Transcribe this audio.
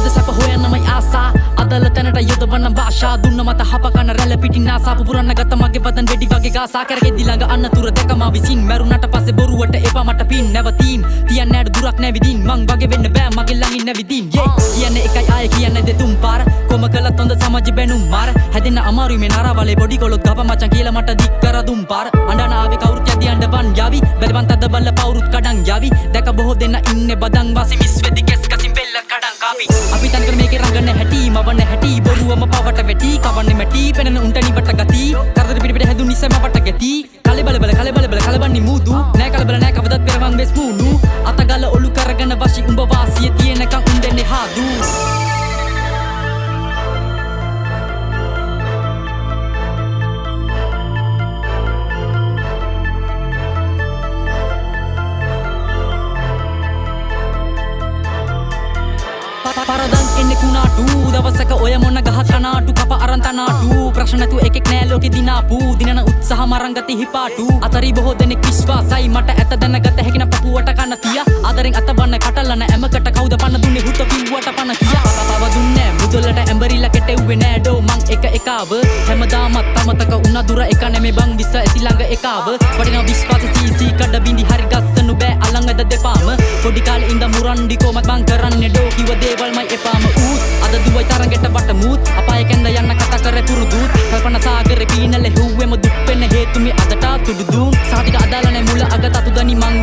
අද සැප හොයන්නමයි ආසා අදල තැනට යොදවන්න භාෂා දුන්න මත හපකන රැළ පිටින් ආසා පුපුරන්න ගත්ත මගේ වදන් වෙඩි වගේ ගාසා කරගෙද්දි ළඟ අන්නතුර දැක මා විසින් මැරුණට පස්සේ බොරුවට එපා මට පින් නැවතීම් තියන්නේ නෑඩ දුරක් නැවිදින් මං වගේ වෙන්න බෑ මගේ ළඟින් නැවිදින් කියන්නේ එකයි ආයේ කියන්නේ දෙතුන් පාර කොම කළත් හොඳ සමාජ බැනුම් මාර හැදෙන්න අමාරුයි මේ නරවලේ පොඩි කොලොත් ගප මචං කියලා මට දික් කර දුම් පාර අඬන ආවේ කවුරුත් යදි අඬවන් යාවි බැලවන් තද බල්ල පවුරුත් කඩන් යාවි දැක බොහෝ දෙන්න ඉන්නේ බදන් වාසි මිස් වෙදි කෙස් කසින් බෙල්ල කඩන් කාවි අපි තනකර මේකේ රංගන හැටි මවන හැටි බොරුවම පවට වැටි කවන්නේ මැටි පෙනෙන උන්ට නිවට ගති කරදර පිටිපිට හැදුන් නිසම වට ගැති කලබල කලබන්නේ මූදු නෑ කලබල නෑ කවදත් පෙරවන් වෙස් මූණු අතගල ඔලු කරගෙන වශි උඹ වාසිය තියෙනකන් උන් දෙන්නේ හාදු පරදන් එන්නේ කුණාටු දවසක ඔය මොන ගහ කනාටු කප අරන් තනාටු ප්‍රශ්න නැතු එකෙක් නෑ ලෝකෙ දිනාපු දිනන උත්සාහ මරන් ගති හිපාටු අතරි බොහෝ දෙනෙක් විශ්වාසයි මට ඇත දැනගත හැකි නම් පපුවට කන තියා ආදරෙන් අතබන්න කටලන ඇමකට කවුද පන්න දුන්නේ හුත කිව්වට පන කියා තව දුන්නේ මුදලට ඇඹරිලා කෙටෙව්වේ නෑ ඩෝ මං එක එකාව හැමදාමත් තමතක උනා දුර එක නෙමෙ බං විස ඇති ළඟ එකාව වටිනා විශ්වාස සීසී කඩ බින්දි හරි ගස්සනු බෑ අලංගද දෙපාම පොඩි කාලේ ඉඳන් මුරන්ඩි කොමත් බං කරන්නේ ඩෝ කිව දේවල් මයි එපාම ඌත් අද දුවයි තරගෙට වටමුත් අපාය කැන්ද යන්න කතා කර පුරුදුත් කල්පනා සාගරේ පීනල හෙව්වෙම දුප්පෙන හේතු මේ අදට තුඩු දුන් සාතික අදාළ නැ මුල අග තතු දනි මං